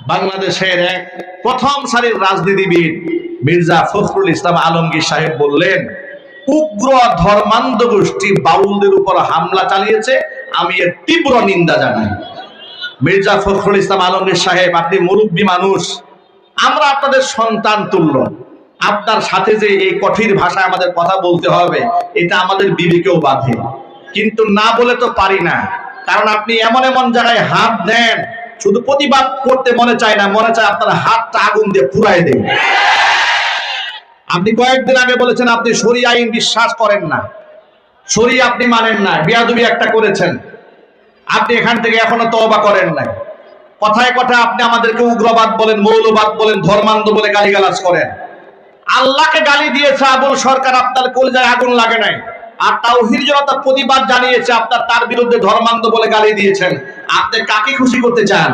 বাংলাদেশের এক প্রথম সারির রাজনীতিবিদ মির্জা ফখরুল ইসলাম আলমগীর সাহেব বললেন, উগ্র ধর্মান্ধ গোষ্ঠী বাউলদের উপর হামলা চালিয়েছে, আমি এর তীব্র নিন্দা জানাই। মির্জা ফখরুল ইসলাম আলমগীর সাহেব, আপনি মুরব্বী মানুষ, আমরা আপনাদের সন্তান তুল্য। আপনার সাথে যে এই কঠিন ভাষায় আমাদের কথা বলতে হবে, এটা আমাদের বিবেকেও বাধে, কিন্তু না বলে তো পারি না। কারণ আপনি এমন এমন জায়গায় হাত দেন, শুধু প্রতিবাদ করতে মনে চায় না, মনে চায় আপনার হাতটা আগুন দিয়ে পুড়াই দেন। আপনি কয়েকদিন আগে বলেছেন আপনি শরিয়া আইন বিশ্বাস করেন না, শরিয়া আপনি মানেন না, বেয়াদবি একটা করেছেন। আপনি এখান থেকে এখনো তওবা করেন নাই। কথায় কথায় আপনি আমাদেরকে উগ্রবাদ বলেন, মৌলবাদ বলেন, ধর্মান্ধ বলে গালিগালাজ করেন। আল্লাহকে গালি দিয়েছে আবুল সরকার, আপনার কলিজায় আগুন লাগে নাই। আর তাওহীদ জনতা প্রতিবাদ জানিয়েছে, আপনার তার বিরুদ্ধে ধর্মান্ধ বলে গালি দিয়েছেন। আপনি কাকে খুশি করতে চান?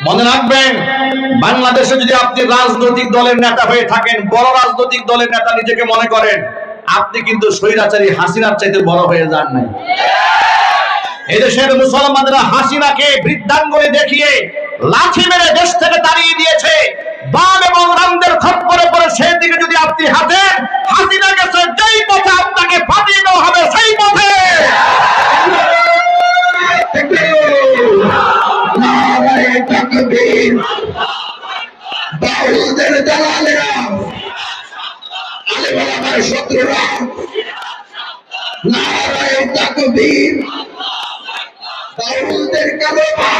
মনে রাখবেন, বাংলাদেশে যদি আপনি রাজনৈতিক দলের নেতা হয়ে থাকেন, বড় রাজনৈতিক দলের নেতা নিজেকে মনে করেন, আপনি কিন্তু স্বৈরাচারী হাসিনার চাইতে বড় হয়ে যান নাই। এদেশের মুসলমানরা হাসিনাকে বৃদ্ধাঙ্গুলি দেখিয়ে লাঠি মেরে দেশ থেকে তাড়িয়ে দিয়েছে। বাম এবং রামদের খপ্পরে পড়ে সেই দিকে যদি আপনি হাঁটেন, হাসিনা গেছে যেই পথে আপনাকে ফাটিয়ে দেওয়া হবে সেই পথে। বাউলদের দালালেরা, আলেম ওলামার শত্রুরা, নারায়ে তাকবীর, বাউলদের কালেমা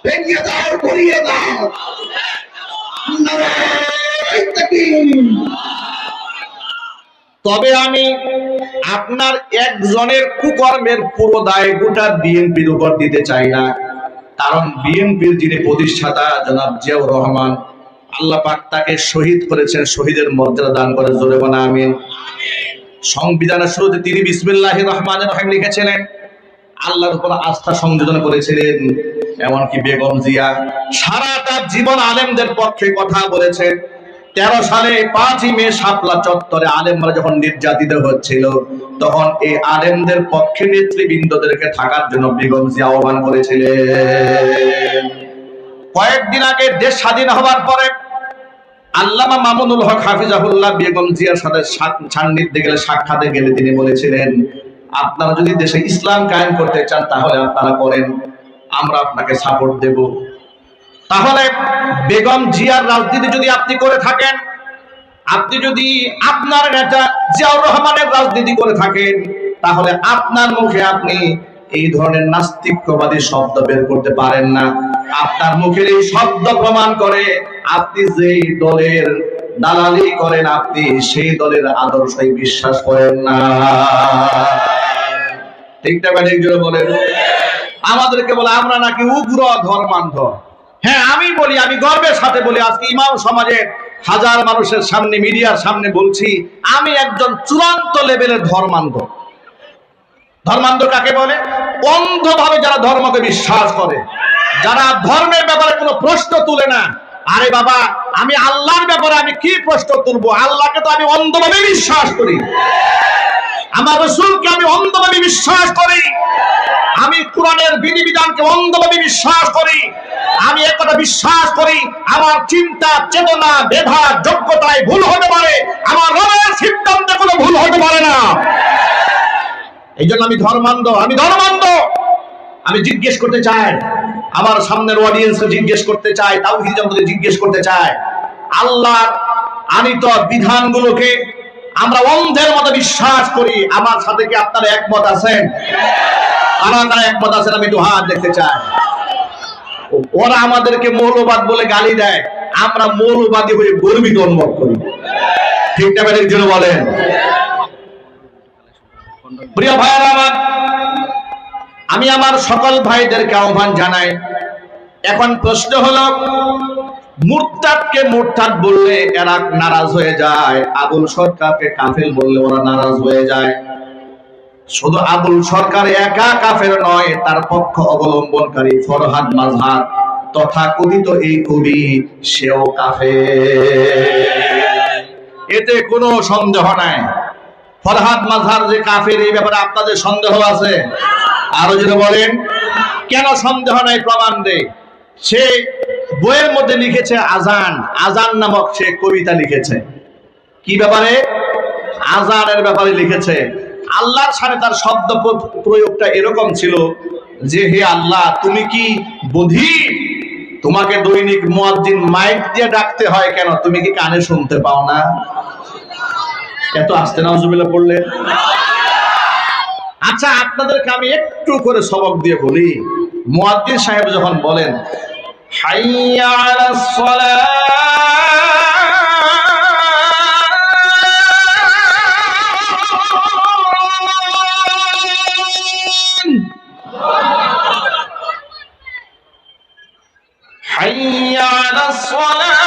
ভেঙে দাও, ঘুরিয়ে দাও, নারায়ে তাকবীর। তবে আমি আপনার একজনের কুকর্মের পুরো দায় গোটা বিএনপির উপর দিতে চাই না। কারণ বিএনপির যিনি প্রতিষ্ঠাতা জনাব জিয়াউর রহমান, আল্লাহ পাক তাকে শহীদ করেছেন, শহীদের মর্যাদা দান করে, জোরে বলা আমিন। সংবিধানের শুরুতে তিনি বিসমিল্লাহির রহমানির রহিম লিখেছিলেন, আল্লাহর উপর আস্থা সংযোজন করেছিলেন। এমনকি বেগম জিয়া সারাটা জীবন আলেমদের পক্ষে কথা বলেছেন। 13 সালে 5ই মে শাপলা চত্বরে আলেমরা যখন নির্যাতিত হচ্ছিল, তখন এই আলেমদের পক্ষে নেতৃবৃন্দদেরকে থাকার জন্য বেগম জিয়া আহ্বান করেছিলেন। কয়েকদিন আগে দেশ স্বাধীন হওয়ার পরে আল্লামা মামুনুল হক হাফিজাহুল্লাহ বেগম জিয়ার সাথে সান্নিধ্যে গেলে, সাক্ষাতে গেলে তিনি বলেছিলেন, আপনারা যদি দেশে ইসলাম কায়েম করতে চান তাহলে আপনারা করেন, আমরা আপনাকে সাপোর্ট দেব। তাহলে বেগম জিয়ার রাজনীতি যদি আপনি করে থাকেন, আপনি যদি আপনার নেতা জিয়াউর রহমানের রাজনীতি করে থাকেন, তাহলে আপনার মুখে আপনি এই ধরনের নাস্তিকবাদী শব্দ বের করতে পারেন না। আপনার মুখের এই শব্দ প্রমাণ করে আপনি যেই দলের দালালি করেন, আপনি সেই দলের আদর্শই বিশ্বাস করেন না। ঠিক না? বলেন। আমাদেরকে বলে আমরা নাকি উগ্র ধর্মান্ধ। হ্যাঁ, আমি বলি, আমি গর্বের সাথে বলি, আজকে ইমাম সমাজের হাজার মানুষের সামনে, মিডিয়ার সামনে বলছি, আমি একজন চূড়ান্ত লেভেলের ধর্মান্ধ। ধর্মান্ধ কাকে বলে? অন্ধভাবে যারা ধর্মকে বিশ্বাস করে, যারা ধর্মের ব্যাপারে কোনো প্রশ্ন তুলে না। আরে বাবা, আমি আল্লাহর ব্যাপারে আমি কি প্রশ্ন তুলবো? আল্লাহকে তো আমি অন্ধভাবে বিশ্বাস করি, আমার রাসূলকে আমি অন্ধভাবে বিশ্বাস করি, আমি কোরআনের বিধিবিধানকে অন্ধভাবে বিশ্বাস করি। আমি একথা বিশ্বাস করি, আমার চিন্তা, চেতনা, মেধা, যোগ্যতায় ভুল হতে পারে, আমার রবের সিদ্ধান্তে কোনো ভুল হতে পারে না। এই জন্য আমি ধর্মান্ধ। আমি ধর্মান্ধ। আমি জিজ্ঞেস করতে চাই, আমার সামনের অডিয়েন্সকে জিজ্ঞেস করতে চাই, তাওহীদ জগৎকে জিজ্ঞেস করতে চাই, আল্লাহর আনিত বিধানগুলোকে আমরা অন্ধের মতো বিশ্বাস করি, আমার সাথে কি আপনারা একমত আছেন? কারা একমত আছেন? আমি একটু হাত দেখতে চাই। ওরা আমাদেরকে মৌলবাদ বলে গালি দেয়, আমরা মৌলবাদী হয়ে গর্বিত অনুভব করি। ঠিক না? এর জন্য বলেন। প্রিয় ভাইরা আমার, আমি আমার সকল ভাইদেরকে আহ্বান জানাই। এখন প্রশ্ন হলো, মুরতাদকে মুরতাদ বললে এরা নারাজ হয়ে যায়, আবুল সরকারকে কাফের বললে ওরা নারাজ হয়ে যায়। শুধু আবুল সরকার একা কাফের নয়, তার পক্ষ অবলম্বনকারী ফরহাদ মাযহার তথাকথিত এই কবি, সেও কাফের, এতে কোনো সন্দেহ নাই। ফরহাদ মাযহার যে কাফের, এই ব্যাপারে আপনাদের সন্দেহ আছে? আরো যদি বলেন, কেন সন্দেহ নাই? প্রমাণ দেয়। সে বইয়ের মধ্যে লিখেছে আজান, আজান নামক সে কবিতা লিখেছে। কি ব্যাপারে? আজানের ব্যাপারে লিখেছে। আল্লাহর সাথে তার শব্দ প্রয়োগটা এরকম ছিল যে, হে আল্লাহ, তুমি কি বধির? তোমাকে দৈনিক মুয়াজ্জিন মাইক দিয়ে ডাকতে হয় কেন? তুমি কি কানে শুনতে পাও না? এত আস্তে নাউজুবিল্লাহ পড়লে। আচ্ছা, আপনাদেরকে আমি একটু করে সবক দিয়ে বলি। মুয়াজ্জিন সাহেব যখন বলেন হাইয়া আলাস সালাহ, হাইয়া আলাস সালাহ,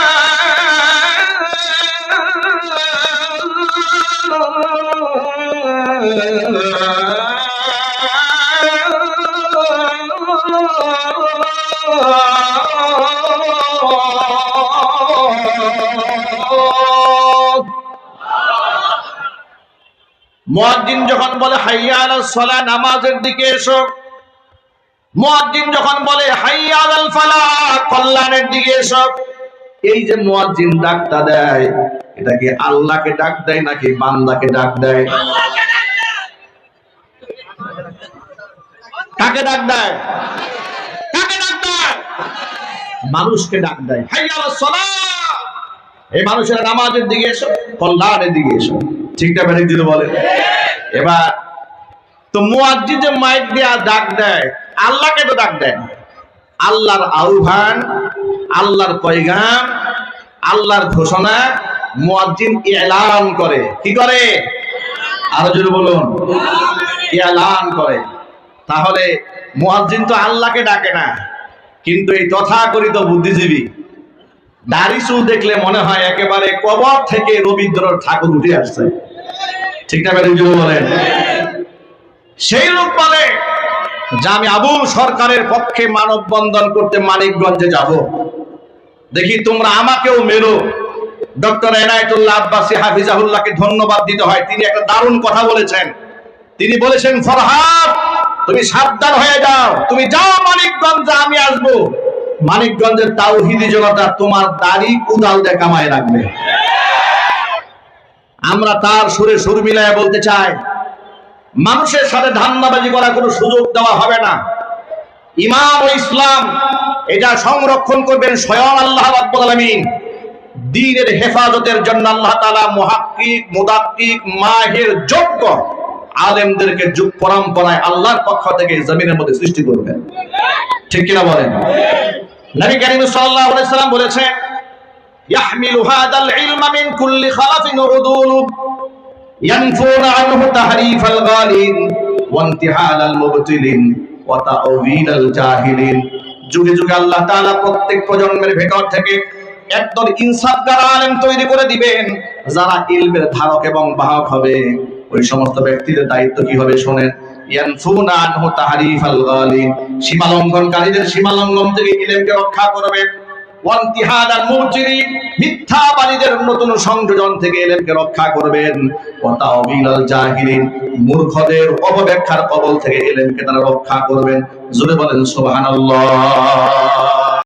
মুয়াজ্জিন যখন বলে হাইয়া আলাস সালাহ, নামাজের দিকে এসো। মুয়াজ্জিন যখন বলে হাইয়া আলাল ফালাহ, কল্যাণের দিকে এসো। এই যে মুয়াজ্জিন ডাকটা দেয়, এটা কি আল্লাহকে ডাক দেয় নাকি বান্দাকে ডাক দেয়? কাকে ডাক দেয়? কাকে ডাক দেয়? মানুষকে ডাক দেয়। হাইয়া আলাস সালাহ, এই মানুষের নামাজের দিকে এসো, কল্যাণের দিকে এসো। ঠিকটা বেরিয়ে দিল বলে। এবার তো মুয়াজ্জিন যে মাইক দিয়ে ডাক দেয়, আল্লাহকে তো ডাক দেয় না। আল্লাহর আহ্বান, আল্লাহর পয়গাম, আল্লাহর ঘোষণা মুয়াজ্জিন এলান করে। কি করে? আরো জোরে বলুন। এলান করে। তাহলে মুয়াজ্জিন তো আল্লাহকে ডাকে না, কিন্তু এই তথাকথিত বুদ্ধিজীবী দাড়ি চুল দেখলে মনে হয় একেবারে কবর থেকে রবীন্দ্রনাথ ঠাকুর উঠে আসছে। ঠিক না বেরিয়ে জোরে বলেন। সেই লোক বলে যে আমি আবুল সরকারের পক্ষে মানববন্ধন করতে মানিকগঞ্জে যাব, দেখি তোমরা আমাকেও মেরো। ডক্টর এনায়েতুল্লাহ আব্বাসী হাফিজাহুল্লাহকে ধন্যবাদ দিতে হয়, তিনি একটা দারুণ কথা বলেছেন। তিনি বলেছেন, ফরহাদ তুমি সাবধান হয়ে যাও, তুমি যাও মানিকগঞ্জে, আমি আসবো। মানিকগঞ্জের তাওহীদি জনতা তোমার দাড়ি কুদাল দিয়ে কামায় রাখবে। আমরা তার সুরে সুর মিলায় বলতে চাই, মানুষের সাথে ধান্দাবাজি করার কোনো সুযোগ দেওয়া হবে না। ঈমান ও ইসলাম এটা সংরক্ষণ করবেন স্বয়ং আল্লাহ রাব্বুল আলামিন। দ্বীনের হেফাজতের জন্য আল্লাহ তাআলা মুহাক্কিক, মুদাক্কিক, মাহির, যোগ্য আলেমদেরকে যুগ পরম্পরায় আল্লাহর পক্ষ থেকে জমিনের মধ্যে সৃষ্টি করবেন। ঠিক কিনা বলেন? নবী করিম সাল্লাল্লাহু আলাইহি সাল্লাম বলেছেন, ইয়াহমিলু হাদাল ইলমা মিন কুল্লি খালাফিন উদুল ينفون عنه تحريف الغالين وانتحال المبتلين وتأويل الجاهلين। যুগে যুগে আল্লাহ তাআলা প্রত্যেক প্রজন্মের ভেতর থেকে একদল ইনসাফগার আলেম তৈরি করে দিবেন, যারা ইলমের ধারক এবং বাহক হবে। ওই সমস্ত ব্যক্তিদের দায়িত্ব কি হবে শোনেন। ইয়ানফুনা আনহু তাহরিফাল গালিন, সীমা লঙ্ঘনকারীদের সীমা লঙ্ঘন থেকে ইলমকে রক্ষা করবে। ওয়ান্তিহাদাল মুবতিলিন, মিথ্যাবাদীদের নতুন সংযোজন থেকে ইলমকে রক্ষা করবেন। ওয়া তাওবিলাল জাহিলিন, মূর্খদের অপব্যাখ্যার কবল থেকে ইলমকে তারা রক্ষা করবেন। জোরে বলেন সুবহানাল্লাহ।